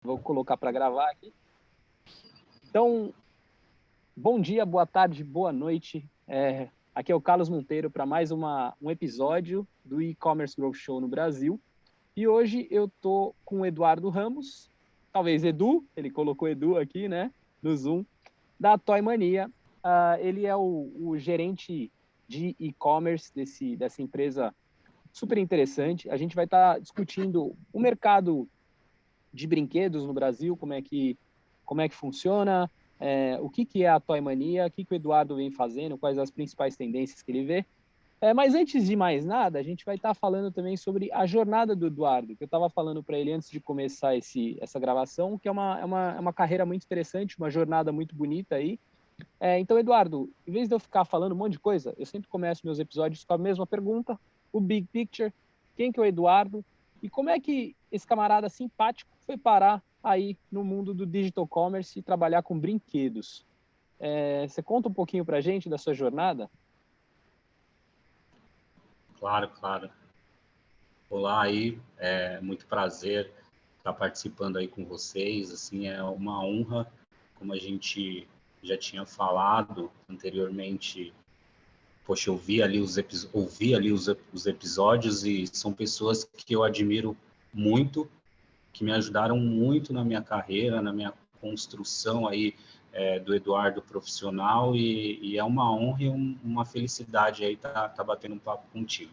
Vou colocar para gravar aqui. Então, bom dia, boa tarde, boa noite. Aqui é o Carlos Monteiro para mais um episódio do E-Commerce Growth Show no Brasil. E hoje eu estou com o Eduardo Ramos, talvez Edu, ele colocou Edu aqui, né, no Zoom, da Toy Mania. Ele é o gerente de e-commerce dessa empresa super interessante. A gente vai estar discutindo o mercado de brinquedos no Brasil, como é que funciona, o que é a Toy Mania, o que o Eduardo vem fazendo, quais as principais tendências que ele vê. Mas antes de mais nada, a gente vai estar falando também sobre a jornada do Eduardo, que eu estava falando para ele antes de começar essa gravação, que é uma carreira muito interessante, uma jornada muito bonita aí. Então, Eduardo, em vez de eu ficar falando um monte de coisa, eu sempre começo meus episódios com a mesma pergunta, o big picture, quem que é o Eduardo e como é que esse camarada simpático foi parar aí no mundo do digital commerce e trabalhar com brinquedos. Você conta um pouquinho para a gente da sua jornada? Claro. Olá aí, é muito prazer estar participando aí com vocês, assim, é uma honra, como a gente já tinha falado anteriormente. Poxa, eu ouvi ali os episódios e são pessoas que eu admiro muito, que me ajudaram muito na minha carreira, na minha construção aí do Eduardo profissional, e é uma honra e uma felicidade aí tá batendo um papo contigo.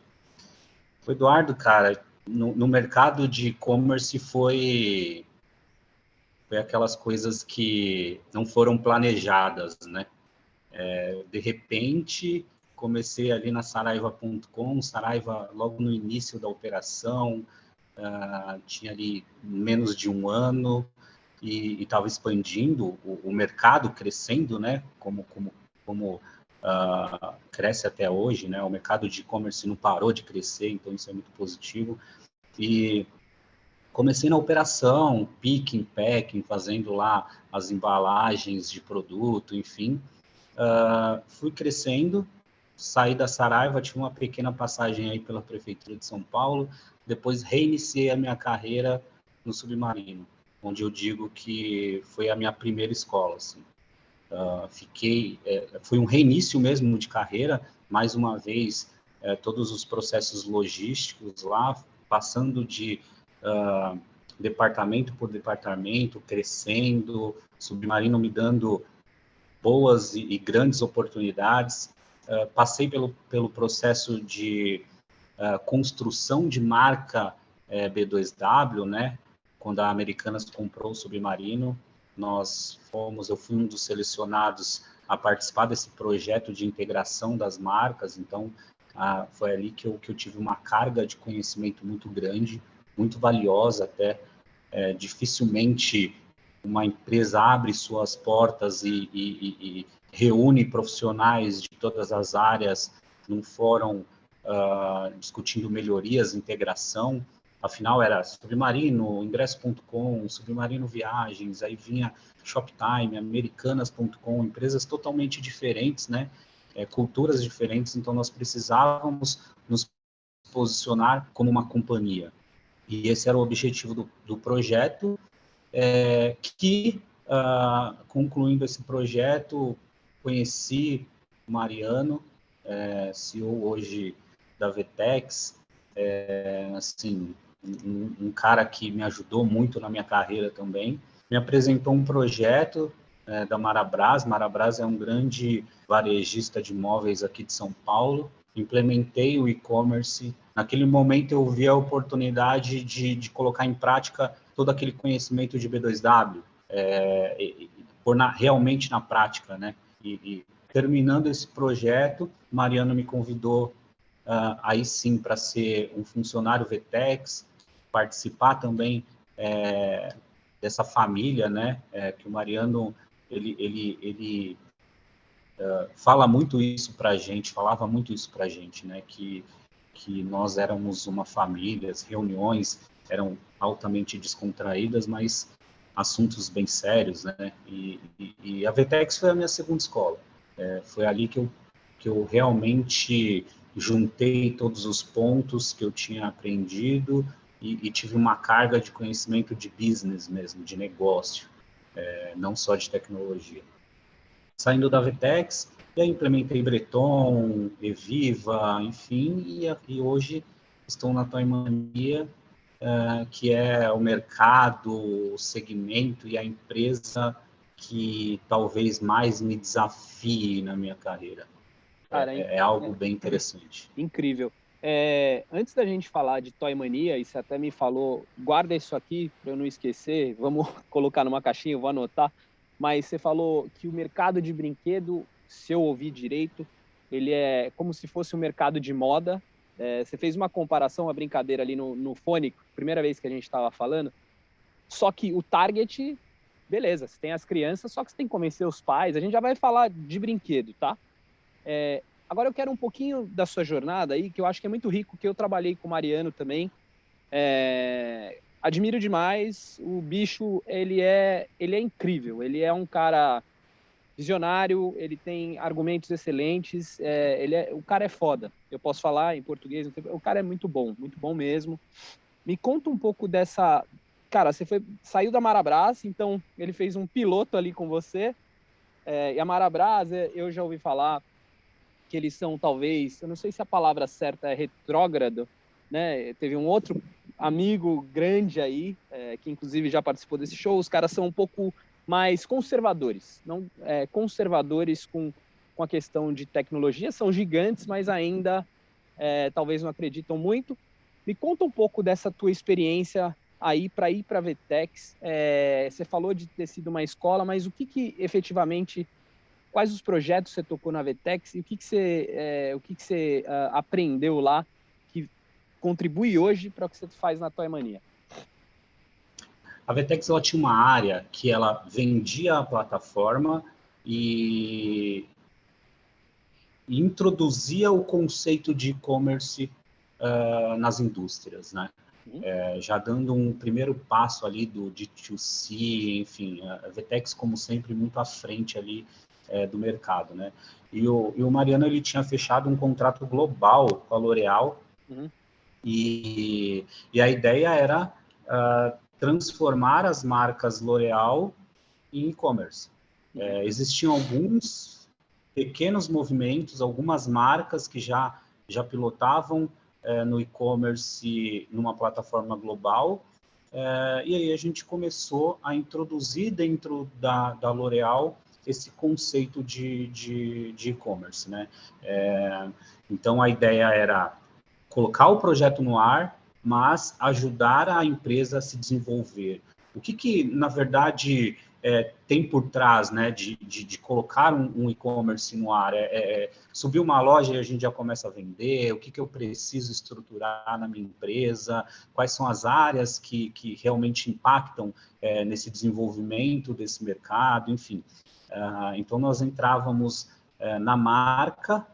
O Eduardo, cara, no mercado de e-commerce foi aquelas coisas que não foram planejadas, né? De repente, comecei ali na Saraiva.com, Saraiva logo no início da operação, tinha ali menos de um ano e estava expandindo, o mercado crescendo, né? Como cresce até hoje, né? O mercado de e-commerce não parou de crescer, então isso é muito positivo. E comecei na operação, picking, packing, fazendo lá as embalagens de produto, enfim. Fui crescendo, saí da Saraiva, tive uma pequena passagem aí pela Prefeitura de São Paulo, depois reiniciei a minha carreira no Submarino, onde eu digo que foi a minha primeira escola, assim. Foi um reinício mesmo de carreira, mais uma vez, todos os processos logísticos lá, passando de departamento por departamento, crescendo, Submarino me dando boas e grandes oportunidades. Passei pelo processo de construção de marca B2W, né? Quando a Americanas comprou o Submarino, eu fui um dos selecionados a participar desse projeto de integração das marcas, então foi ali que eu tive uma carga de conhecimento muito grande, muito valiosa até. Dificilmente uma empresa abre suas portas e reúne profissionais de todas as áreas num fórum discutindo melhorias, integração. Afinal, era Submarino, Ingresso.com, Submarino Viagens, aí vinha Shoptime, Americanas.com, empresas totalmente diferentes, né? Culturas diferentes, então nós precisávamos nos posicionar como uma companhia. E esse era o objetivo do projeto, concluindo esse projeto, conheci o Mariano, CEO hoje da Vetex, assim, um cara que me ajudou muito na minha carreira também. Me apresentou um projeto da Marabras. Marabras é um grande varejista de móveis aqui de São Paulo. Implementei o e-commerce. Naquele momento eu vi a oportunidade de colocar em prática todo aquele conhecimento de B2W, realmente na prática, né? E terminando esse projeto, Mariano me convidou aí sim para ser um funcionário Vetex, participar também dessa família, né? Que o Mariano ele falava muito isso para a gente, né? Que nós éramos uma família, as reuniões eram altamente descontraídas, mas assuntos bem sérios, né? E a Vetex foi a minha segunda escola. Foi ali que eu realmente juntei todos os pontos que eu tinha aprendido e tive uma carga de conhecimento de business mesmo, de negócio, não só de tecnologia. Saindo da Vetex, e aí implementei Breton, Eviva, enfim, e hoje estou na Toymania, que é o mercado, o segmento e a empresa que talvez mais me desafie na minha carreira. Cara, É algo bem interessante. incrível. Antes da gente falar de Toymania, e você até me falou, guarda isso aqui para eu não esquecer, vamos colocar numa caixinha, eu vou anotar, mas você falou que o mercado de brinquedo, se eu ouvi direito, ele é como se fosse um mercado de moda. Você fez uma comparação, uma brincadeira ali no fone, primeira vez que a gente estava falando, só que o target, beleza, você tem as crianças, só que você tem que convencer os pais, a gente já vai falar de brinquedo, tá? Agora eu quero um pouquinho da sua jornada aí, que eu acho que é muito rico, que eu trabalhei com o Mariano também. Admiro demais. O bicho, ele é incrível. Ele é um cara visionário, ele tem argumentos excelentes. O cara é foda. Eu posso falar em português. O cara é muito bom mesmo. Me conta um pouco dessa... Cara, você saiu da Marabras, então ele fez um piloto ali com você. E a Marabras, eu já ouvi falar que eles são, talvez, eu não sei se a palavra certa é retrógrado, né? Teve um outro amigo grande aí, que inclusive já participou desse show, os caras são um pouco mais conservadores, não conservadores com a questão de tecnologia, são gigantes, mas ainda talvez não acreditam muito. Me conta um pouco dessa tua experiência aí para ir para a Vetex. Você falou de ter sido uma escola, mas o que efetivamente... Quais os projetos você tocou na Vetex e o que você aprendeu lá que contribui hoje para o que você faz na Toymania? A Vetex, ela tinha uma área que ela vendia a plataforma e introduzia o conceito de e-commerce nas indústrias, né? Já dando um primeiro passo ali do D2C, enfim, a Vetex, como sempre, muito à frente ali do mercado, né? E o Mariano, ele tinha fechado um contrato global com a L'Oréal, e a ideia era transformar as marcas L'Oréal em e-commerce. Existiam alguns pequenos movimentos, algumas marcas que já pilotavam no e-commerce numa plataforma global, e aí a gente começou a introduzir dentro da L'Oréal esse conceito de e-commerce, né? Então a ideia era colocar o projeto no ar, mas ajudar a empresa a se desenvolver. O que na verdade, tem por trás, né, de colocar um e-commerce no ar? Subir uma loja e a gente já começa a vender? O que eu preciso estruturar na minha empresa? Quais são as áreas que realmente impactam nesse desenvolvimento desse mercado? Enfim, então nós entrávamos na marca,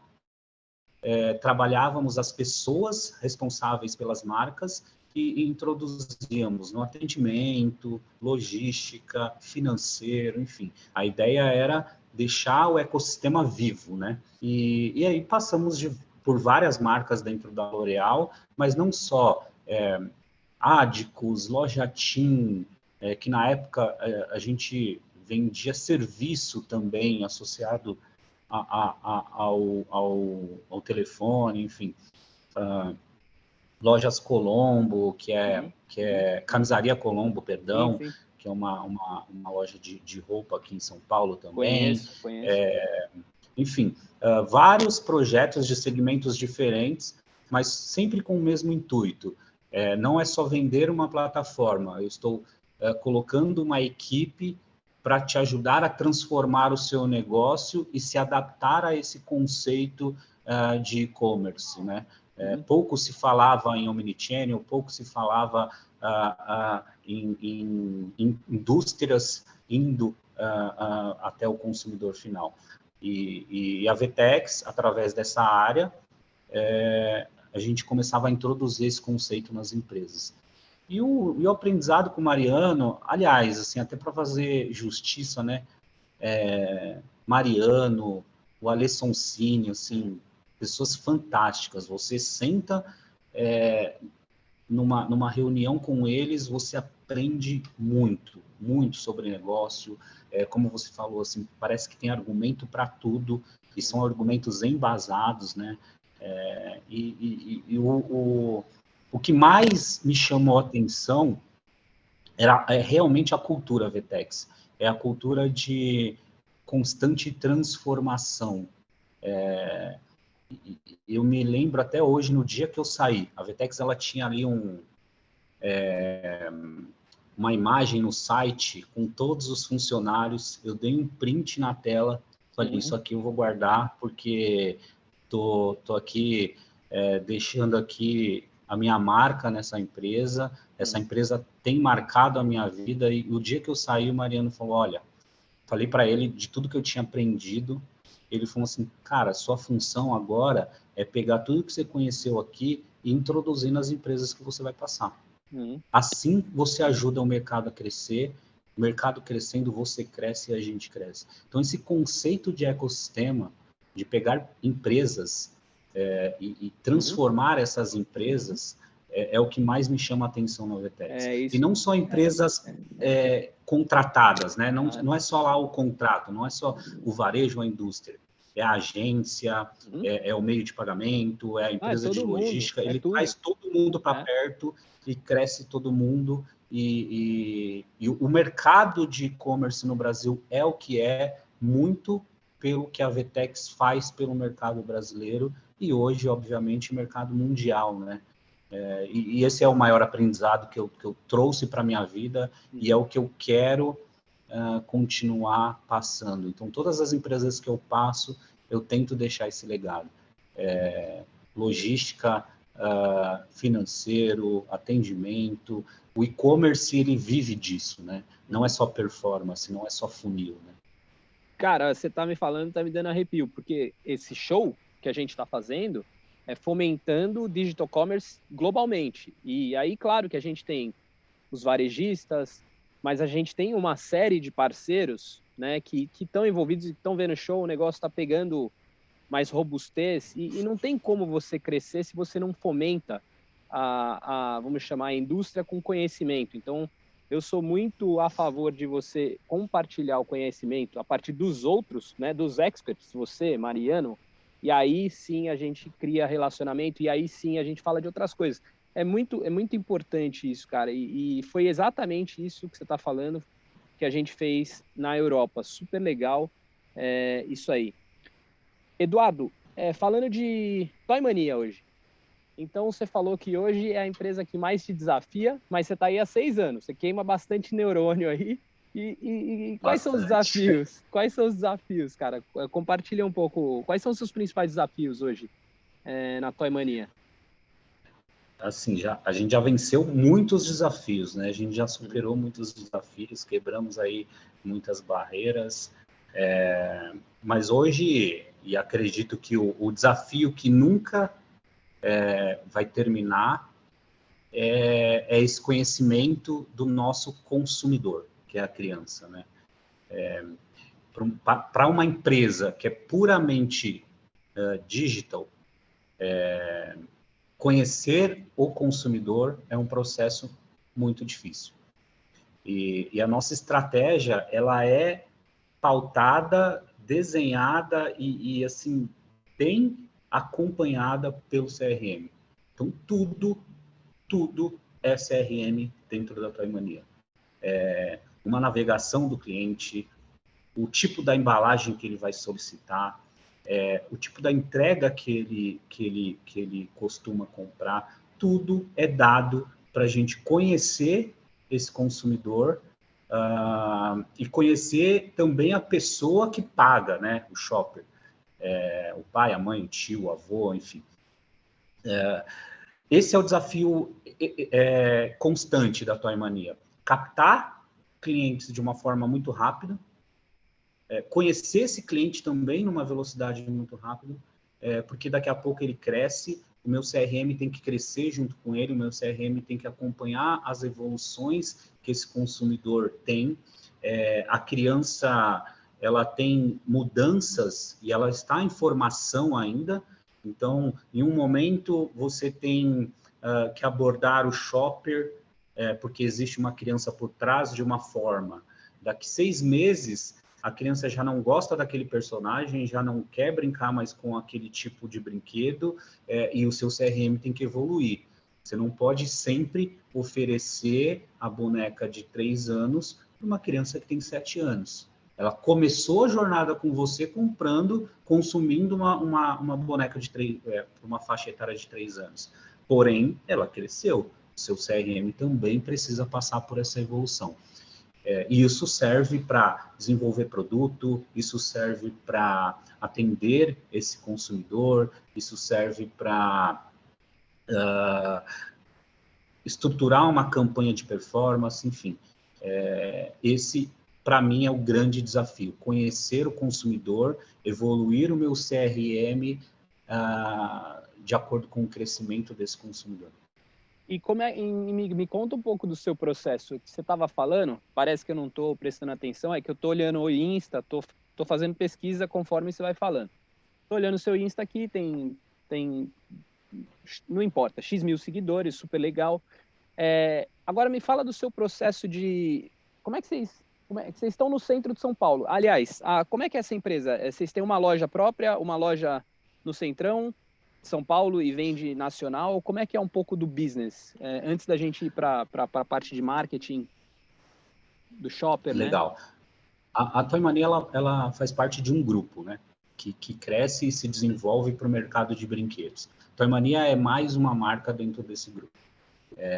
trabalhávamos as pessoas responsáveis pelas marcas e introduzíamos no atendimento, logística, financeiro, enfim. A ideia era deixar o ecossistema vivo, né? E aí passamos por várias marcas dentro da L'Oréal, mas não só Adicus, Loja Tim, que na época a gente vendia serviço também associado ao telefone, enfim. Lojas Colombo, que é Camisaria Colombo, perdão, sim. Que é uma loja de roupa aqui em São Paulo também. Conheço. Enfim, vários projetos de segmentos diferentes, mas sempre com o mesmo intuito. Não é só vender uma plataforma, eu estou colocando uma equipe para te ajudar a transformar o seu negócio e se adaptar a esse conceito de e-commerce, né? Pouco se falava em omnichannel, pouco se falava em indústrias indo até o consumidor final. E a Vetex, através dessa área, a gente começava a introduzir esse conceito nas empresas. E o aprendizado com o Mariano, aliás, assim, até para fazer justiça, né? Mariano, o Alesson Cine, assim, pessoas fantásticas. Você senta numa reunião com eles, você aprende muito, muito sobre negócio. Como você falou, assim, parece que tem argumento para tudo, e são argumentos embasados, né? O que mais me chamou a atenção é realmente a cultura Vetex. É a cultura de constante transformação. Eu me lembro até hoje, no dia que eu saí, a Vetex ela tinha ali uma imagem no site com todos os funcionários. Eu dei um print na tela, falei, isso aqui eu vou guardar, porque tô aqui deixando aqui a minha marca nessa empresa. Essa empresa tem marcado a minha vida, e o dia que eu saí, o Mariano falou, olha, falei para ele de tudo que eu tinha aprendido. Ele falou assim, cara, sua função agora é pegar tudo que você conheceu aqui e introduzir nas empresas que você vai passar. Assim você ajuda o mercado a crescer, o mercado crescendo, você cresce e a gente cresce. Então, esse conceito de ecossistema, de pegar empresas e transformar essas empresas, é o que mais me chama a atenção na Vetex. E não só empresas contratadas, né? Não é só lá o contrato, não é só o varejo ou a indústria. É a agência, é o meio de pagamento, é a empresa de logística. Ele traz todo mundo para perto e cresce todo mundo. E o mercado de e-commerce no Brasil é o que é, muito pelo que a Vetex faz pelo mercado brasileiro e hoje, obviamente, mercado mundial, né? E esse é o maior aprendizado que eu trouxe para a minha vida e é o que eu quero continuar passando. Então, todas as empresas que eu passo, eu tento deixar esse legado. Logística, financeiro, atendimento. O e-commerce, ele vive disso, né? Não é só performance, não é só funil, né? Cara, você tá me falando, tá me dando arrepio, porque esse show que a gente está fazendo é fomentando o digital commerce globalmente. E aí, claro que a gente tem os varejistas, mas a gente tem uma série de parceiros, né, que estão envolvidos e estão vendo o show, o negócio está pegando mais robustez, e não tem como você crescer se você não fomenta vamos chamar, a indústria com conhecimento. Então, eu sou muito a favor de você compartilhar o conhecimento a partir dos outros, né, dos experts, você, Mariano, e aí sim a gente cria relacionamento, e aí sim a gente fala de outras coisas. É muito importante isso, cara, e foi exatamente isso que você está falando que a gente fez na Europa. Super legal, isso aí. Eduardo, falando de Toy Mania hoje, então você falou que hoje é a empresa que mais te desafia, mas você está aí há 6 anos, você queima bastante neurônio aí. E quais são os desafios? Quais são os desafios, cara? Compartilha um pouco. Quais são os seus principais desafios hoje na Toy Mania? Assim, a gente já venceu muitos desafios, né? A gente já superou muitos desafios, quebramos aí muitas barreiras, mas hoje, e acredito que o desafio que nunca vai terminar é esse conhecimento do nosso consumidor, que é a criança, né? Para uma empresa que é puramente digital, conhecer o consumidor é um processo muito difícil. E a nossa estratégia, ela é pautada, desenhada e assim, bem acompanhada pelo CRM. Então, tudo é CRM dentro da Toy Mania. Uma navegação do cliente, o tipo da embalagem que ele vai solicitar, o tipo da entrega que ele costuma comprar, tudo é dado para a gente conhecer esse consumidor e conhecer também a pessoa que paga, né, o shopper, o pai, a mãe, o tio, o avô, enfim. Esse é o desafio constante da Toy Mania. Captar clientes de uma forma muito rápida, conhecer esse cliente também numa velocidade muito rápida, porque daqui a pouco ele cresce, o meu CRM tem que crescer junto com ele, o meu CRM tem que acompanhar as evoluções que esse consumidor tem. A criança, ela tem mudanças e ela está em formação ainda, então, em um momento, você tem que abordar o shopper, porque existe uma criança por trás de uma forma. Daqui 6 meses, a criança já não gosta daquele personagem, já não quer brincar mais com aquele tipo de brinquedo, e o seu CRM tem que evoluir. Você não pode sempre oferecer a boneca de 3 anos para uma criança que tem 7 anos. Ela começou a jornada com você comprando, consumindo uma boneca de 3, uma faixa etária de 3 anos. Porém, ela cresceu. O seu CRM também precisa passar por essa evolução. E isso serve para desenvolver produto, isso serve para atender esse consumidor, isso serve para estruturar uma campanha de performance, enfim. Esse, para mim, é o grande desafio, conhecer o consumidor, evoluir o meu CRM de acordo com o crescimento desse consumidor. E me conta um pouco do seu processo. Que você estava falando, parece que eu não estou prestando atenção, é que eu estou olhando o Insta, estou fazendo pesquisa conforme você vai falando. Estou olhando o seu Insta aqui, tem, não importa, X mil seguidores, super legal. Agora me fala do seu processo de... Como é que vocês estão no centro de São Paulo? Aliás, como é que é essa empresa? Vocês têm uma loja própria, uma loja no centrão de São Paulo e vende nacional? Como é que é um pouco do business? Antes da gente ir para a parte de marketing do shopper, Legal. Né? A Toy Mania, ela faz parte de um grupo, né? Que cresce e se desenvolve para o mercado de brinquedos. Toy Mania é mais uma marca dentro desse grupo.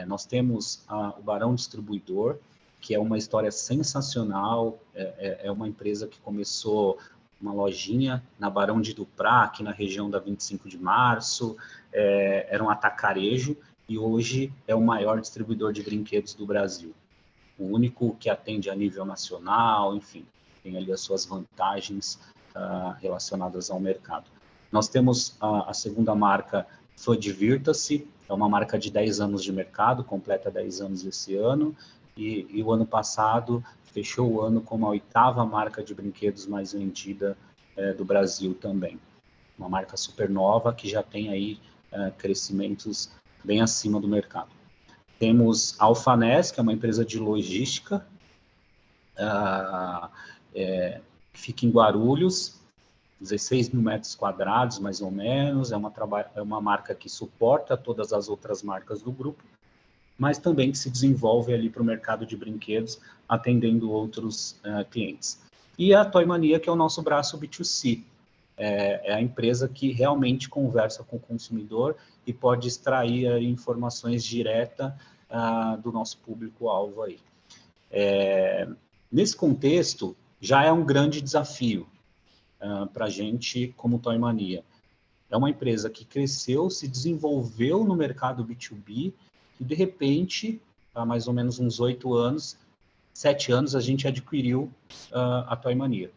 Nós temos o Barão Distribuidor, que é uma história sensacional, é uma empresa que começou uma lojinha na Barão de Duprá, aqui na região da 25 de março, era um atacarejo, e hoje é o maior distribuidor de brinquedos do Brasil. O único que atende a nível nacional, enfim, tem ali as suas vantagens relacionadas ao mercado. Nós temos a segunda marca, Fã Divirta-se, é uma marca de 10 anos de mercado, completa 10 anos esse ano, e o ano passado fechou o ano como a 8ª marca de brinquedos mais vendida do Brasil também. Uma marca super nova que já tem aí crescimentos bem acima do mercado. Temos a Alfanés, que é uma empresa de logística, fica em Guarulhos, 16 mil metros quadrados, mais ou menos, é uma marca que suporta todas as outras marcas do grupo, mas também que se desenvolve ali para o mercado de brinquedos, atendendo outros clientes. E a Toy Mania, que é o nosso braço B2C, é a empresa que realmente conversa com o consumidor e pode extrair aí informações diretas do nosso público-alvo aí. Nesse contexto, já é um grande desafio para a gente como Toy Mania. É uma empresa que cresceu, se desenvolveu no mercado B2B e, de repente, há mais ou menos uns 7 anos, a gente adquiriu a Toy Mania.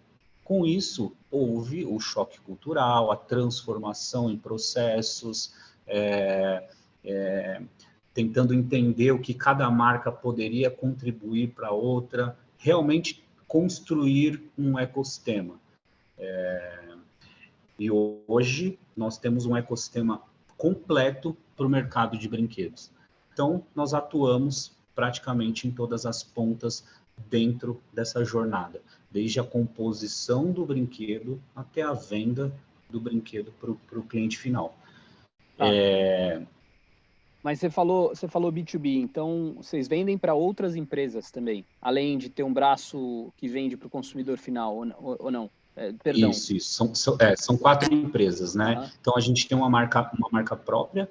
Com isso, houve o choque cultural, a transformação em processos, tentando entender o que cada marca poderia contribuir para outra, realmente construir um ecossistema. E hoje nós temos um ecossistema completo para o mercado de brinquedos. Então, nós atuamos praticamente em todas as pontas dentro dessa jornada, desde a composição do brinquedo até a venda do brinquedo para o cliente final. Mas você falou B2B, então vocês vendem para outras empresas também, além de ter um braço que vende para o consumidor final, ou não? Perdão. Isso. São 4 empresas, né? Então, a gente tem uma marca própria.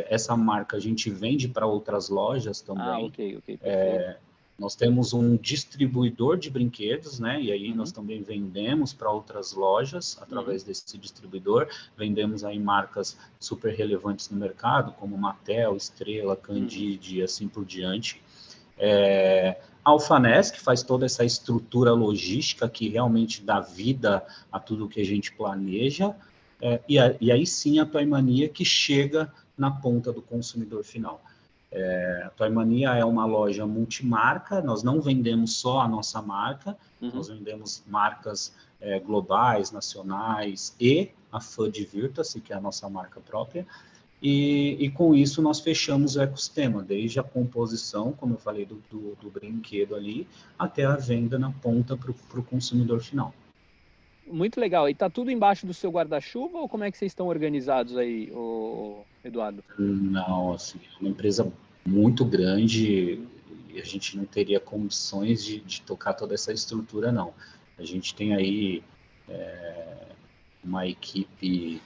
Essa marca a gente vende para outras lojas também. Ok, perfeito. Nós temos um distribuidor de brinquedos, né? E aí nós também vendemos para outras lojas através desse distribuidor. Vendemos aí marcas super relevantes no mercado, como Mattel, Estrela, Candide e assim por diante. A Alfanés, que faz toda essa estrutura logística que realmente dá vida a tudo que a gente planeja, e aí sim a Toy Mania, que chega na ponta do consumidor final. A Toy Mania é uma loja multimarca, nós não vendemos só a nossa marca, nós vendemos marcas globais, nacionais e a Fã Divirta-se, que é a nossa marca própria. e com isso nós fechamos o ecossistema, desde a composição, como eu falei, do brinquedo ali, até a venda na ponta para o consumidor final. Muito legal. E tá tudo embaixo do seu guarda-chuva ou como é que vocês estão organizados aí, Eduardo? Não, assim, é uma empresa muito grande e a gente não teria condições de tocar toda essa estrutura, não. A gente tem aí uma equipe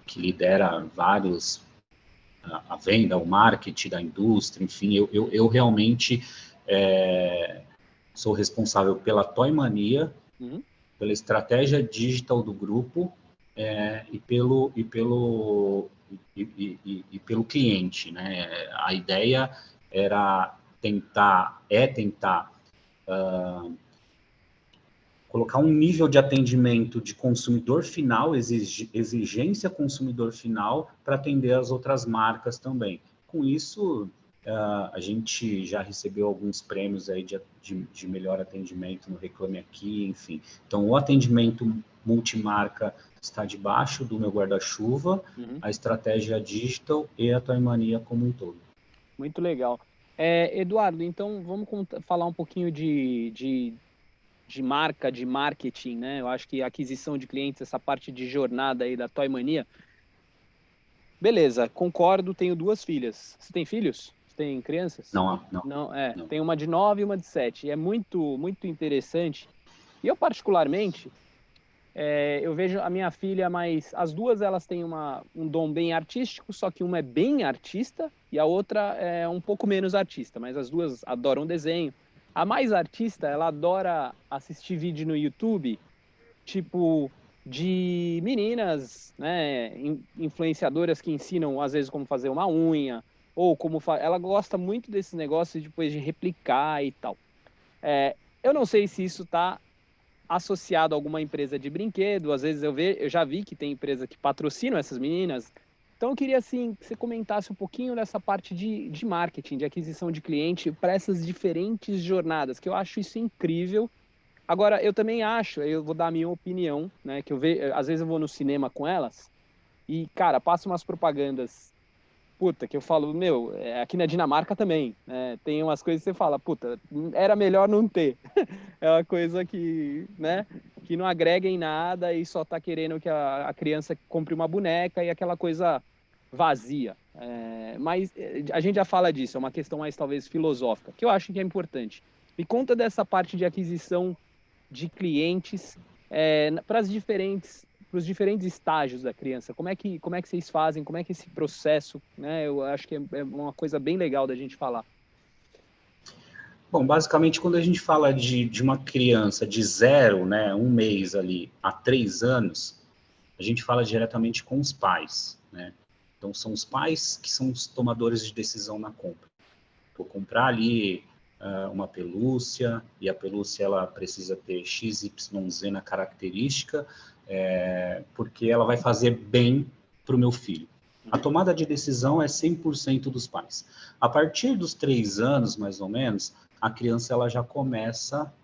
que lidera vários, a venda, o marketing da indústria, enfim, eu realmente sou responsável pela Toy Mania, pela estratégia digital do grupo e pelo cliente, né? A ideia era tentar colocar um nível de atendimento de consumidor final, exigência consumidor final, para atender as outras marcas também. Com isso, a gente já recebeu alguns prêmios aí de melhor atendimento no Reclame Aqui, enfim. Então, o atendimento multimarca está debaixo do meu guarda-chuva, a estratégia digital e a Toy Mania como um todo. Muito legal. Eduardo, então vamos falar um pouquinho de marca, de marketing, né? Eu acho que aquisição de clientes, essa parte de jornada aí da Toy Mania. Beleza, concordo, tenho 2 filhas. Você tem filhos? Você tem crianças? Não. Não, tem uma de 9 e uma de 7. E é muito, muito interessante. E eu, particularmente, eu vejo a minha filha, mas as duas elas têm um dom bem artístico, só que uma é bem artista e a outra é um pouco menos artista, mas as duas adoram desenho. A mais artista, ela adora assistir vídeo no YouTube, tipo de meninas, né, influenciadoras que ensinam às vezes como fazer uma unha ou ela gosta muito desses negócios depois de replicar e tal. Eu não sei se isso está associado a alguma empresa de brinquedo, às vezes eu já vi que tem empresa que patrocina essas meninas. Então eu queria assim que você comentasse um pouquinho dessa parte de marketing, de aquisição de cliente para essas diferentes jornadas, que eu acho isso incrível. Agora, eu também acho, eu vou dar a minha opinião, né, que às vezes eu vou no cinema com elas e, cara, passa umas propagandas, puta, que eu falo, meu, aqui na Dinamarca também, né, tem umas coisas que você fala, puta, era melhor não ter. É uma coisa que, né, que não agrega em nada e só tá querendo que a criança compre uma boneca e aquela coisa vazia. Mas a gente já fala disso, é uma questão mais talvez filosófica, que eu acho que é importante. Me conta dessa parte de aquisição de clientes para os diferentes estágios da criança. Como é que vocês fazem? Como é que esse processo, né? Eu acho que é uma coisa bem legal da gente falar. Bom, basicamente, quando a gente fala de uma criança de 0, né, 1 mês ali, a 3 anos, a gente fala diretamente com os pais, né? Então, são os pais que são os tomadores de decisão na compra. Vou comprar ali uma pelúcia, e a pelúcia ela precisa ter XYZ na característica, porque ela vai fazer bem para o meu filho. A tomada de decisão é 100% dos pais. A partir dos 3 anos, mais ou menos, a criança ela já começa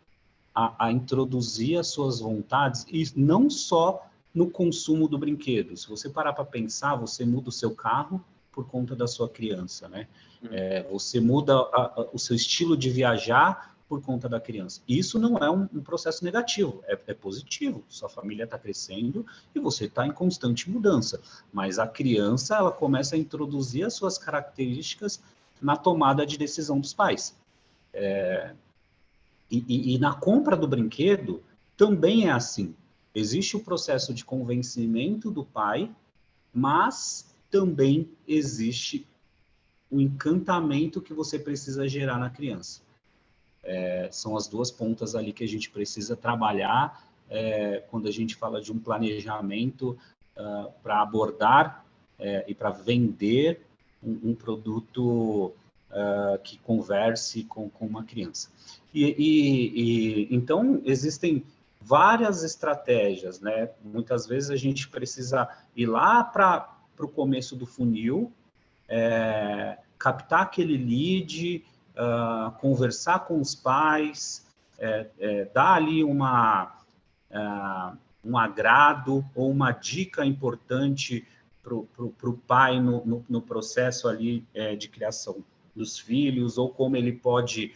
a introduzir as suas vontades, e não só no consumo do brinquedo. Se você parar para pensar, você muda o seu carro por conta da sua criança, né? Você muda o seu estilo de viajar por conta da criança. Isso não é um processo negativo, é positivo. Sua família está crescendo e você está em constante mudança. Mas a criança, ela começa a introduzir as suas características na tomada de decisão dos pais. E na compra do brinquedo também é assim. Existe o processo de convencimento do pai, mas também existe o encantamento que você precisa gerar na criança. São as duas pontas ali que a gente precisa trabalhar quando a gente fala de um planejamento para abordar e para vender um produto que converse com uma criança. Então, existem várias estratégias, né? Muitas vezes a gente precisa ir lá para o começo do funil, captar aquele lead, conversar com os pais, dar ali um agrado ou uma dica importante pro pai no processo ali de criação dos filhos, ou como ele pode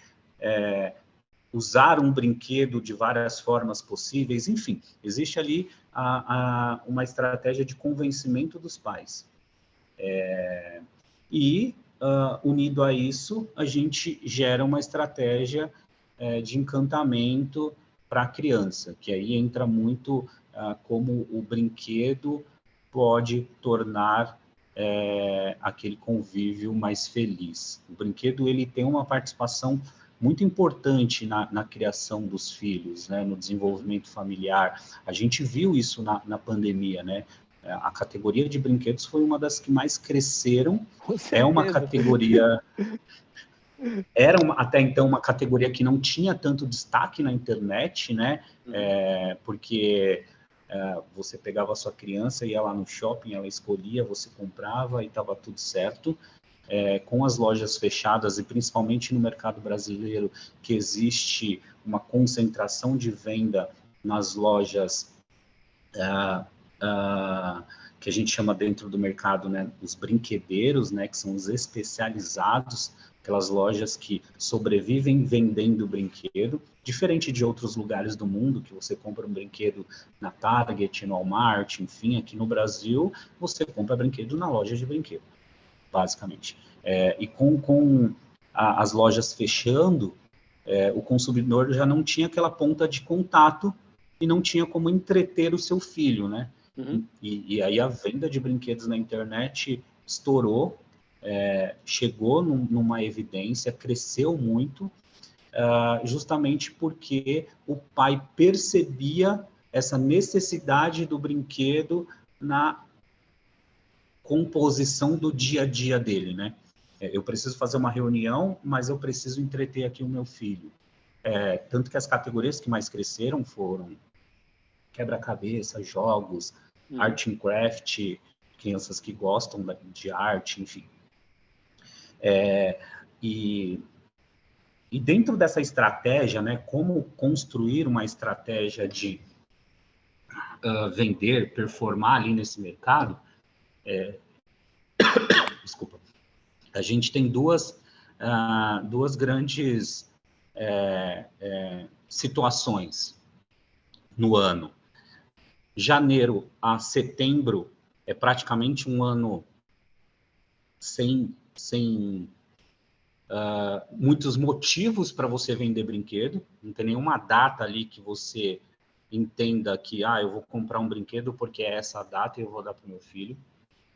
usar um brinquedo de várias formas possíveis, enfim, existe ali uma estratégia de convencimento dos pais. Unido a isso, a gente gera uma estratégia de encantamento para a criança, que aí entra muito como o brinquedo pode tornar aquele convívio mais feliz. O brinquedo ele tem uma participação muito importante na criação dos filhos, né, no desenvolvimento familiar. A gente viu isso na pandemia, né? A categoria de brinquedos foi uma das que mais cresceram. É uma categoria... até então uma categoria que não tinha tanto destaque na internet, né? Porque você pegava a sua criança, ia lá no shopping, ela escolhia, você comprava e estava tudo certo. Com as lojas fechadas, e principalmente no mercado brasileiro, que existe uma concentração de venda nas lojas que a gente chama dentro do mercado, né, os brinquedeiros, né, que são os especializados, aquelas lojas que sobrevivem vendendo brinquedo, diferente de outros lugares do mundo, que você compra um brinquedo na Target, no Walmart, enfim, aqui no Brasil, você compra brinquedo na loja de brinquedo, basicamente. E com as lojas fechando, o consumidor já não tinha aquela ponta de contato e não tinha como entreter o seu filho, né? E aí a venda de brinquedos na internet estourou, chegou numa evidência, cresceu muito, justamente porque o pai percebia essa necessidade do brinquedo na composição do dia a dia dele, né? Eu preciso fazer uma reunião, mas eu preciso entreter aqui o meu filho. Tanto que as categorias que mais cresceram foram quebra-cabeça, jogos, art and craft, crianças que gostam de arte, enfim. E dentro dessa estratégia, né, como construir uma estratégia de vender, performar ali nesse mercado, desculpa, a gente tem duas grandes situações no ano. Janeiro a setembro é praticamente um ano sem muitos motivos para você vender brinquedo, não tem nenhuma data ali que você entenda que eu vou comprar um brinquedo porque é essa data e eu vou dar para o meu filho.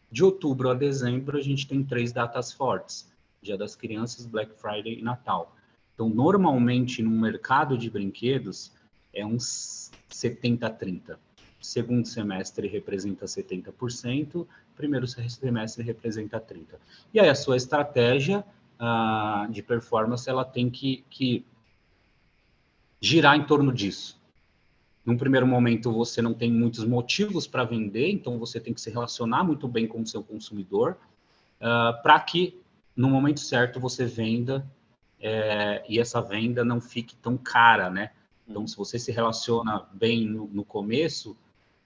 De outubro a dezembro, a gente tem 3 datas fortes: Dia das Crianças, Black Friday e Natal. Então, normalmente, no mercado de brinquedos, é uns 70-30. Segundo semestre representa 70%, primeiro semestre representa 30%. E aí a sua estratégia de performance, ela tem que girar em torno disso. Num primeiro momento, você não tem muitos motivos para vender, então você tem que se relacionar muito bem com o seu consumidor, para que, no momento certo, você venda e essa venda não fique tão cara, né? Então, se você se relaciona bem no começo,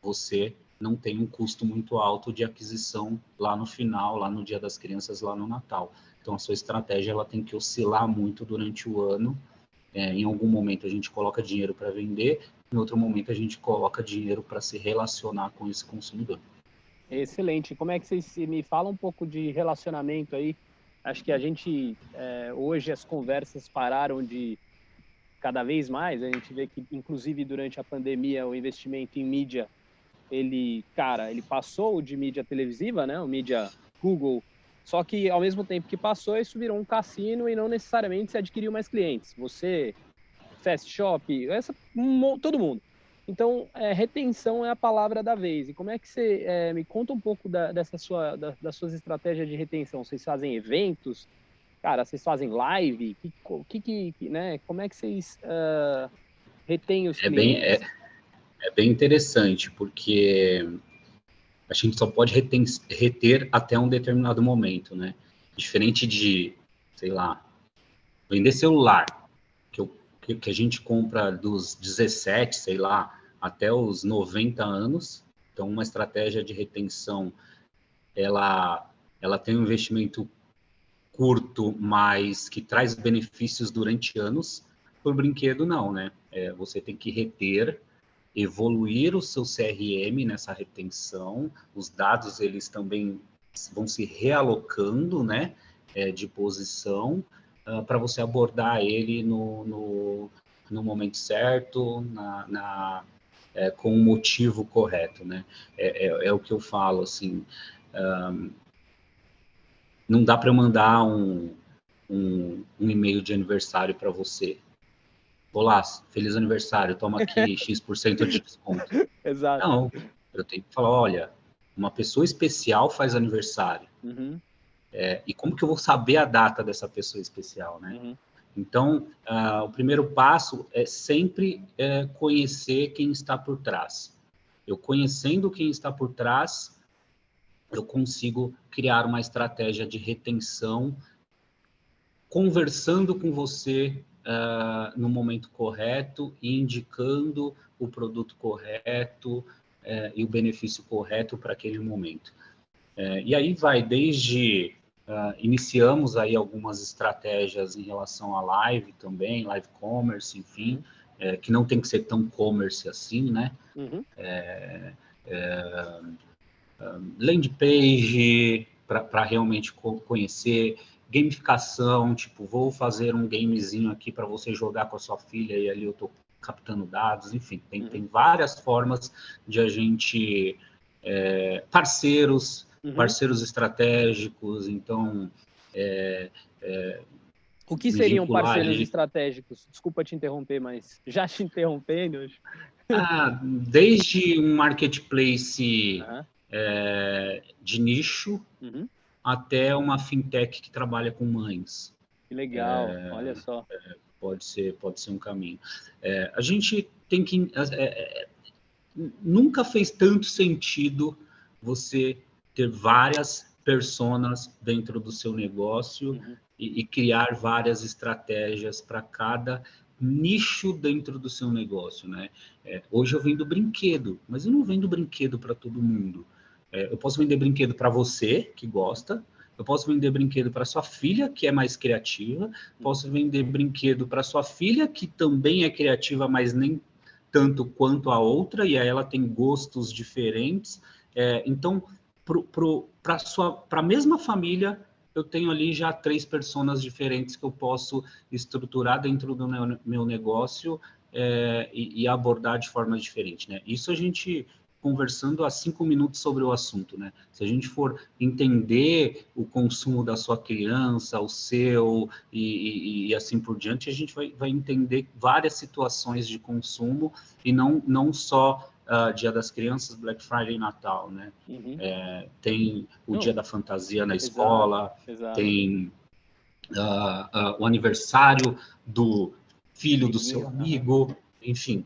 você não tem um custo muito alto de aquisição lá no final, lá no Dia das Crianças, lá no Natal. Então, a sua estratégia ela tem que oscilar muito durante o ano. Em algum momento a gente coloca dinheiro para vender, em outro momento a gente coloca dinheiro para se relacionar com esse consumidor. Excelente. Como é que vocês me falam um pouco de relacionamento aí? Acho que a gente, hoje as conversas pararam de cada vez mais, a gente vê que, inclusive, durante a pandemia, o investimento em mídia, ele passou de mídia televisiva, né, o mídia Google, só que, ao mesmo tempo que passou, isso virou um cassino e não necessariamente se adquiriu mais clientes. Você, Fast Shop, todo mundo. Então, retenção é a palavra da vez. E como é que você me conta um pouco das suas estratégias de retenção? Vocês fazem eventos? Cara, vocês fazem live? Né? Como é que vocês retêm os clientes? É bem interessante, porque a gente só pode reter até um determinado momento, né? Diferente de, sei lá, vender celular, que a gente compra dos 17, sei lá, até os 90 anos. Então, uma estratégia de retenção ela tem um investimento curto, mas que traz benefícios durante anos. Por brinquedo, não, né? Você tem que reter, evoluir o seu CRM nessa retenção, os dados, eles também vão se realocando, né, de posição, para você abordar ele no momento certo, com o motivo correto, né? É o que eu falo, assim, não dá para eu mandar um e-mail de aniversário para você. Olá, feliz aniversário, toma aqui X% de desconto. Exato. Não, eu tenho que falar, olha, uma pessoa especial faz aniversário. Uhum. E como que eu vou saber a data dessa pessoa especial, né? Uhum. Então, o primeiro passo é sempre conhecer quem está por trás. Eu conhecendo quem está por trás, eu consigo criar uma estratégia de retenção, conversando com você no momento correto e indicando o produto correto e o benefício correto para aquele momento. E aí vai desde... iniciamos aí algumas estratégias em relação a live também, live commerce, enfim, que não tem que ser tão commerce assim, né? Uhum. Landing page, para realmente conhecer, gamificação, tipo, vou fazer um gamezinho aqui para você jogar com a sua filha e ali eu estou captando dados, enfim, tem várias formas de a gente... parceiros estratégicos, então... O que me seriam vincular parceiros ali... estratégicos? Desculpa te interromper, mas já te interrompendo. Desde um marketplace Uhum. de nicho Uhum. até uma fintech que trabalha com mães. Que legal, olha só. Pode ser um caminho. A gente tem que... nunca fez tanto sentido você ter várias personas dentro do seu negócio e criar várias estratégias para cada nicho dentro do seu negócio, né? Hoje eu vendo brinquedo, mas eu não vendo brinquedo para todo mundo. Eu posso vender brinquedo para você, que gosta, eu posso vender brinquedo para sua filha, que é mais criativa, posso vender brinquedo para sua filha, que também é criativa, mas nem tanto quanto a outra, e aí ela tem gostos diferentes. Então, para a mesma família, eu tenho ali já 3 personas diferentes que eu posso estruturar dentro do meu negócio e abordar de forma diferente, né? Isso a gente conversando há 5 minutos sobre o assunto, né? Se a gente for entender o consumo da sua criança, o seu, e assim por diante, a gente vai entender várias situações de consumo e não só Dia das Crianças, Black Friday e Natal, né? Tem o Dia da Fantasia na escola, exato. tem o aniversário do filho do seu Amiguinho, amigo, enfim,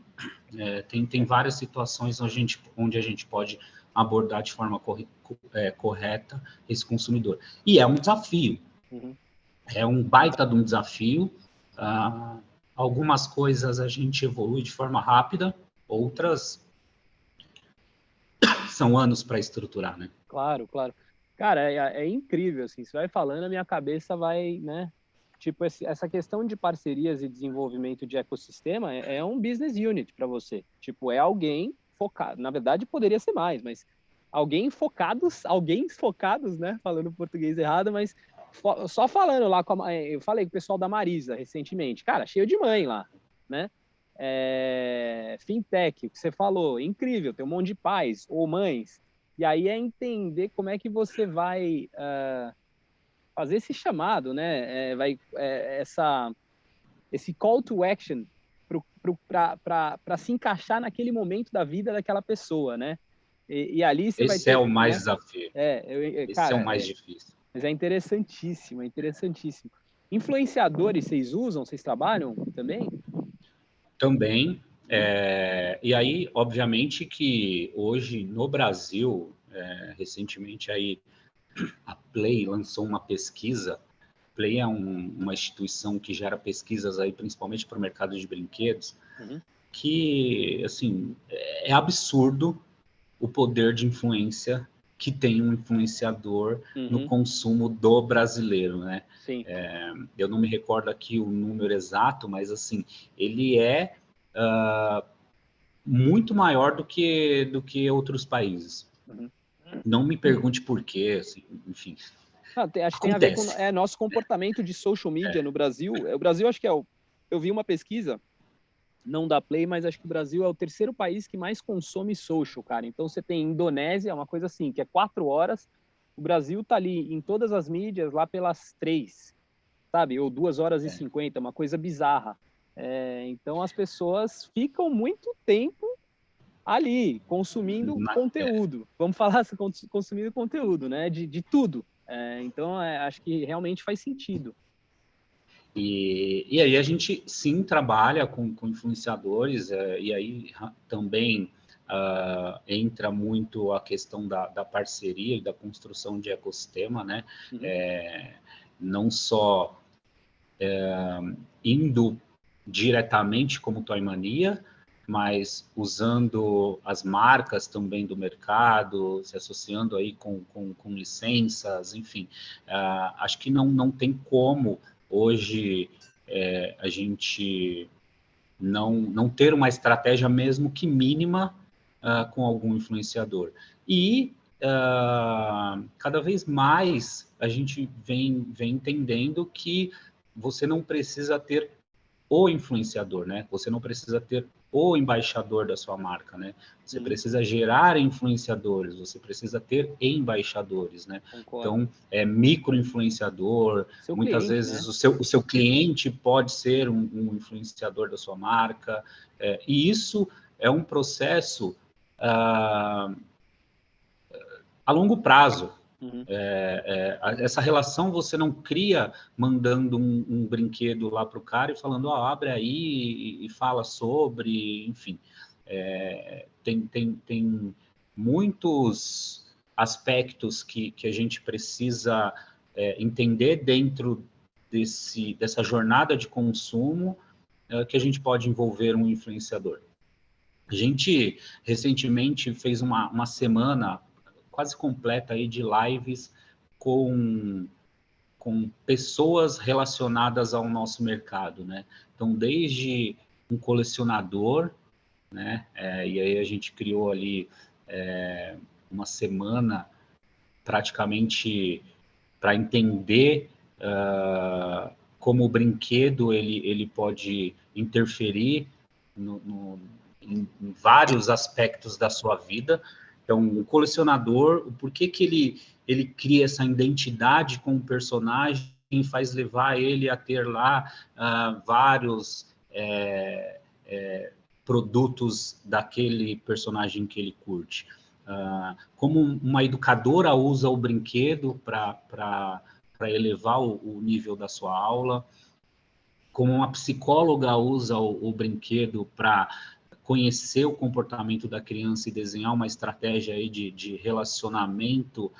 tem várias situações onde a gente pode abordar de forma correta esse consumidor. E é um desafio, é um baita de um desafio. Algumas coisas a gente evolui de forma rápida, outras são anos para estruturar, né? Claro, claro. Cara, é incrível, assim, você vai falando, a minha cabeça vai, né? Tipo, essa questão de parcerias e desenvolvimento de ecossistema é um business unit para você. Tipo, é alguém focado. Na verdade, poderia ser mais, mas alguém focados, né? Falando português errado, mas só falando lá eu falei com o pessoal da Marisa recentemente. Cara, cheio de mãe lá, né? Fintech, o que você falou, incrível, tem um monte de pais ou mães. E aí é entender como é que você vai fazer esse chamado, né? Esse call to action para se encaixar naquele momento da vida daquela pessoa, né? E ali você vai Esse é ter, o mais né? desafio. Esse é o Cara, mais difícil. mas é interessantíssimo, é interessantíssimo. Influenciadores, vocês usam? Vocês trabalham também? Também. E aí, obviamente que hoje no Brasil, recentemente aí a Play lançou uma pesquisa. Play é uma instituição que gera pesquisas aí, principalmente para o mercado de brinquedos, que, assim, é absurdo o poder de influência que tem um influenciador no Uhum. consumo do brasileiro, né? Sim. Eu não me recordo aqui o número exato, mas assim, ele é muito maior do que outros países. Uhum. Não me E pergunte por quê, assim, enfim, não, acho que tem a ver com acontece. nosso comportamento de social media no Brasil. O Brasil, acho que eu vi uma pesquisa, não da Play, mas acho que o Brasil é o terceiro país que mais consome social, cara. Então você tem Indonésia, uma coisa assim, que é 4 horas. O Brasil tá ali em todas as mídias lá pelas 3, sabe? Ou 2 horas e 50, uma coisa bizarra. Então as pessoas ficam muito tempo ali, consumindo conteúdo. Vamos falar assim, consumindo conteúdo, né? De tudo. Então, acho que realmente faz sentido. E aí a gente sim trabalha com influenciadores, e aí também entra muito a questão da parceria e da construção de ecossistema, né? Uhum. Não só indo diretamente como Toy Mania, mas usando as marcas também do mercado, se associando aí com licenças, enfim. Acho que não tem como hoje a gente não ter uma estratégia mesmo que mínima com algum influenciador. E cada vez mais a gente vem entendendo que você não precisa ter o influenciador, né? Você não precisa ter o embaixador da sua marca, né? Você Sim, precisa gerar influenciadores, você precisa ter embaixadores, né? concordo. Então, micro-influenciador, Seu muitas cliente, né? vezes o seu cliente pode ser um influenciador da sua marca, e isso é um processo a longo prazo. Uhum. Essa relação você não cria mandando um brinquedo lá para o cara e falando, abre aí e fala sobre, enfim. Tem muitos aspectos que a gente precisa entender dentro dessa jornada de consumo que a gente pode envolver um influenciador. A gente recentemente fez uma semana quase completa aí de lives com pessoas relacionadas ao nosso mercado, né? Então, desde um colecionador, né? E aí a gente criou ali uma semana praticamente para entender como o brinquedo ele pode interferir em vários aspectos da sua vida. Então, o colecionador, por que ele cria essa identidade com o personagem e faz levar ele a ter lá vários produtos daquele personagem que ele curte. Como uma educadora usa o brinquedo para elevar o nível da sua aula, como uma psicóloga usa o brinquedo para conhecer o comportamento da criança e desenhar uma estratégia aí de relacionamento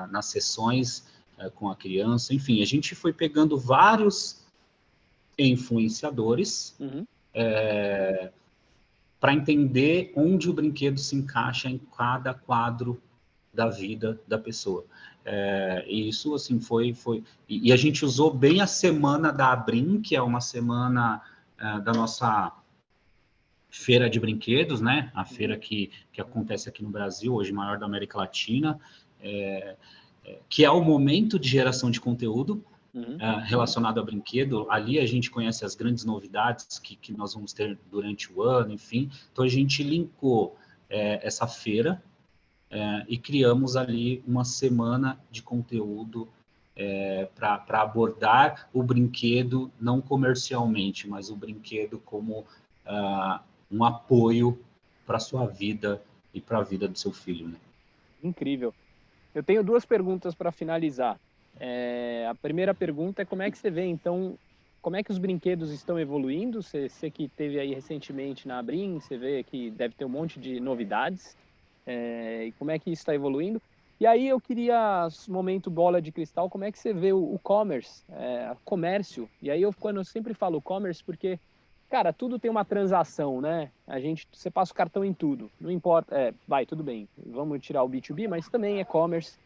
nas sessões com a criança. Enfim, a gente foi pegando vários influenciadores Uhum. para entender onde o brinquedo se encaixa em cada quadro da vida da pessoa. E isso, assim, foi... E a gente usou bem a semana da Abrim, que é uma semana da nossa feira de brinquedos, né? A Uhum. feira que acontece aqui no Brasil, hoje maior da América Latina, que é o momento de geração de conteúdo Uhum. relacionado a brinquedo. Ali a gente conhece as grandes novidades que nós vamos ter durante o ano, enfim. Então a gente linkou essa feira e criamos ali uma semana de conteúdo para abordar o brinquedo não comercialmente, mas o brinquedo como um apoio para a sua vida e para a vida do seu filho, né? Incrível. Eu tenho duas perguntas para finalizar. A primeira pergunta é como é que você vê, então, como é que os brinquedos estão evoluindo? Você que teve aí recentemente na Abrim, você vê que deve ter um monte de novidades. E como é que isso está evoluindo? E aí eu queria, momento bola de cristal, como é que você vê o commerce, comércio? E aí quando eu sempre falo commerce, porque cara, tudo tem uma transação, né? Você passa o cartão em tudo, não importa, tudo bem, vamos tirar o B2B, mas também é commerce,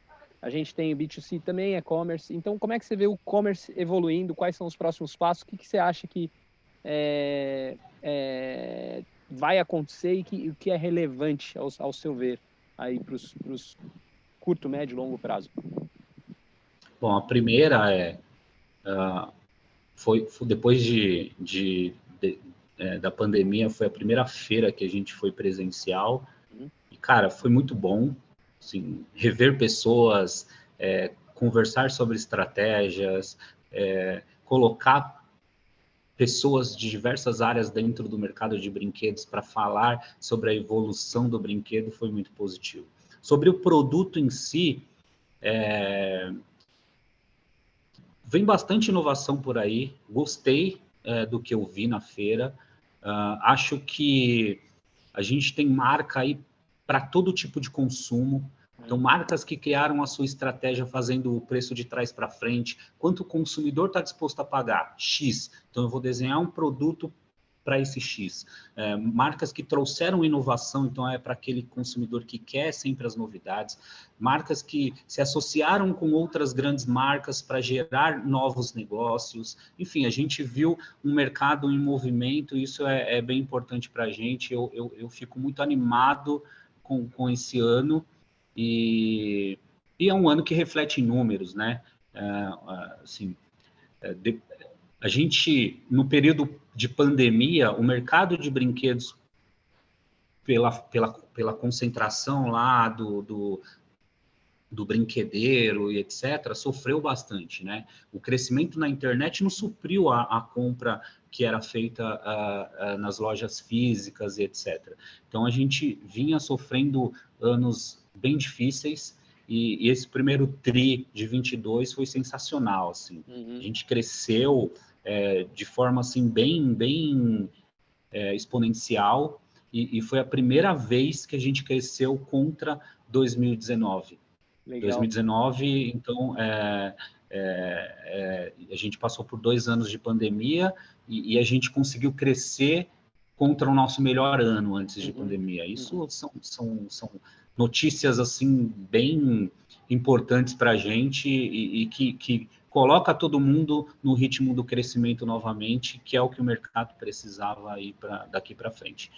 a gente tem o B2C, também é commerce, então como é que você vê o commerce evoluindo, quais são os próximos passos, o que você acha que vai acontecer e o que é relevante ao seu ver aí para os curto, médio e longo prazo? Bom, a primeira foi depois da pandemia, foi a primeira feira que a gente foi presencial. E, cara, foi muito bom, assim, rever pessoas, conversar sobre estratégias, colocar pessoas de diversas áreas dentro do mercado de brinquedos para falar sobre a evolução do brinquedo foi muito positivo. Sobre o produto em si, vem bastante inovação por aí, gostei do que eu vi na feira, acho que a gente tem marca aí para todo tipo de consumo, então marcas que criaram a sua estratégia fazendo o preço de trás para frente, quanto o consumidor está disposto a pagar? X, então eu vou desenhar um produto para esse X. Marcas que trouxeram inovação, então é para aquele consumidor que quer sempre as novidades. Marcas que se associaram com outras grandes marcas para gerar novos negócios. Enfim, a gente viu um mercado em movimento, e isso é bem importante para a gente. Eu fico muito animado com esse ano, e é um ano que reflete em números, né? A gente, no período de pandemia, o mercado de brinquedos, pela concentração lá do brinquedeiro e etc., sofreu bastante, né? O crescimento na internet não supriu a compra que era feita nas lojas físicas e etc. Então, a gente vinha sofrendo anos bem difíceis, e esse primeiro TRI de 22 foi sensacional, assim. A gente cresceu de forma, assim, bem exponencial, e foi a primeira vez que a gente cresceu contra 2019. Legal. 2019, então, a gente passou por 2 anos de pandemia, e a gente conseguiu crescer contra o nosso melhor ano antes de pandemia. Isso são notícias, assim, bem importantes para a gente, e que coloca todo mundo no ritmo do crescimento novamente, que é o que o mercado precisava aí daqui para frente.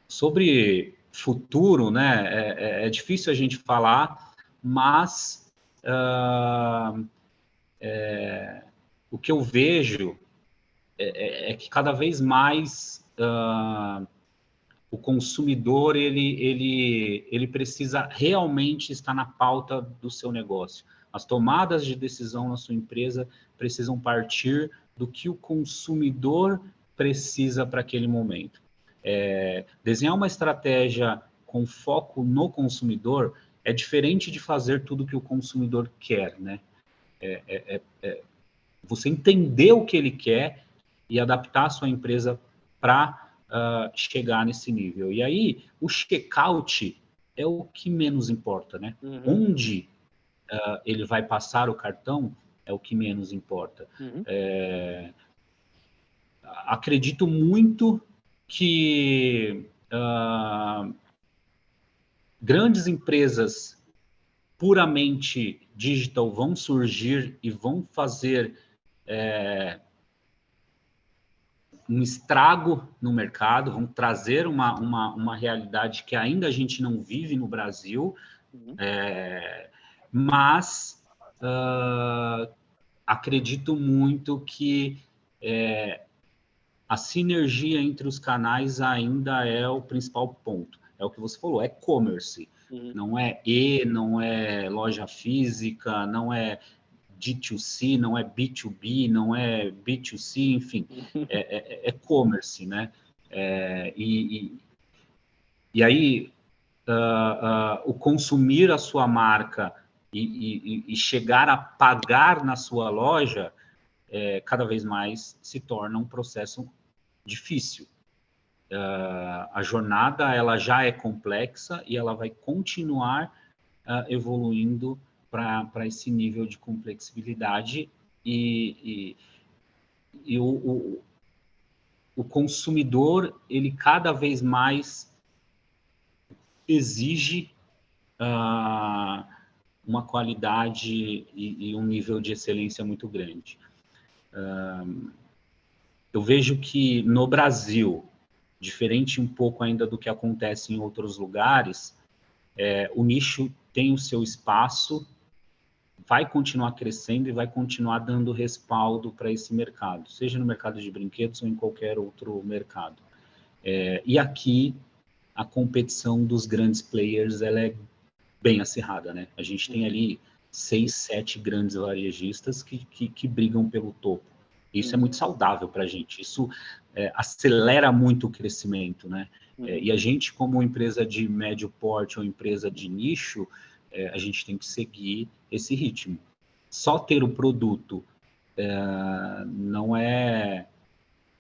Sobre futuro, né, é difícil a gente falar, mas o que eu vejo é que cada vez mais o consumidor ele precisa realmente estar na pauta do seu negócio. As tomadas de decisão na sua empresa precisam partir do que o consumidor precisa para aquele momento. Desenhar uma estratégia com foco no consumidor é diferente de fazer tudo que o consumidor quer, né? Você entender o que ele quer e adaptar a sua empresa para chegar nesse nível. E aí, o checkout é o que menos importa, né? Onde ele vai passar o cartão é o que menos importa. Acredito muito que grandes empresas puramente digital vão surgir e vão fazer um estrago no mercado, vão trazer uma realidade que ainda a gente não vive no Brasil, mas acredito muito que a sinergia entre os canais ainda é o principal ponto. É o que você falou, é e-commerce. Não é loja física, não é D2C, não é B2B, não é B2C, enfim, é e-commerce, né? E aí, o consumir a sua marca e chegar a pagar na sua loja, cada vez mais se torna um processo difícil. A jornada ela já é complexa e ela vai continuar evoluindo para esse nível de complexibilidade, e o consumidor, ele cada vez mais exige uma qualidade e um nível de excelência muito grande. Eu vejo que no Brasil, diferente um pouco ainda do que acontece em outros lugares, o nicho tem o seu espaço, vai continuar crescendo e vai continuar dando respaldo para esse mercado, seja no mercado de brinquedos ou em qualquer outro mercado. E aqui, a competição dos grandes players, ela é bem acirrada, né? A gente tem ali 6, 7 grandes varejistas que brigam pelo topo. Isso é muito saudável para a gente. Isso acelera muito o crescimento, né? E a gente, como empresa de médio porte ou empresa de nicho, a gente tem que seguir esse ritmo. Só ter o produto não é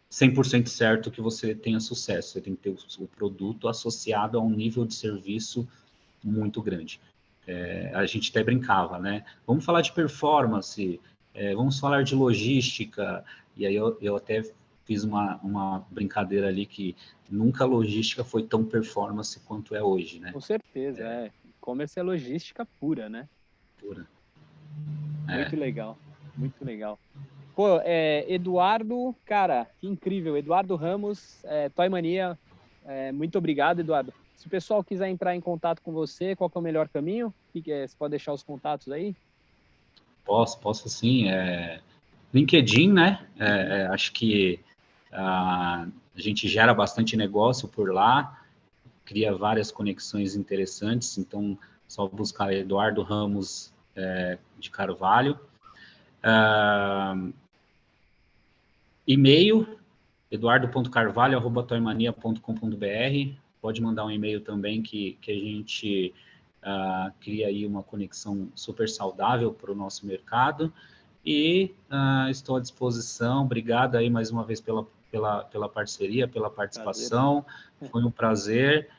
100% certo que você tenha sucesso. Você tem que ter o produto associado a um nível de serviço muito grande. A gente até brincava, né? Vamos falar de performance, vamos falar de logística, e aí eu até fiz uma brincadeira ali que nunca a logística foi tão performance quanto é hoje, né? Com certeza, E-commerce é logística pura, né? Pura. Muito legal, muito legal. Pô, Eduardo, cara, que incrível. Eduardo Ramos, Toy Mania, muito obrigado, Eduardo. Se o pessoal quiser entrar em contato com você, qual que é o melhor caminho? Você pode deixar os contatos aí? Posso sim. LinkedIn, né? Acho que a gente gera bastante negócio por lá, cria várias conexões interessantes, então só buscar Eduardo Ramos de Carvalho. E-mail, eduardo.carvalho@toymania.com.br. Pode mandar um e-mail também que a gente cria aí uma conexão super saudável para o nosso mercado. E estou à disposição. Obrigado aí mais uma vez pela parceria, pela participação. Prazer. Foi um prazer.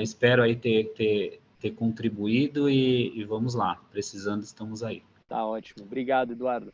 Espero aí ter contribuído e vamos lá. Precisando, estamos aí. Tá ótimo. Obrigado, Eduardo.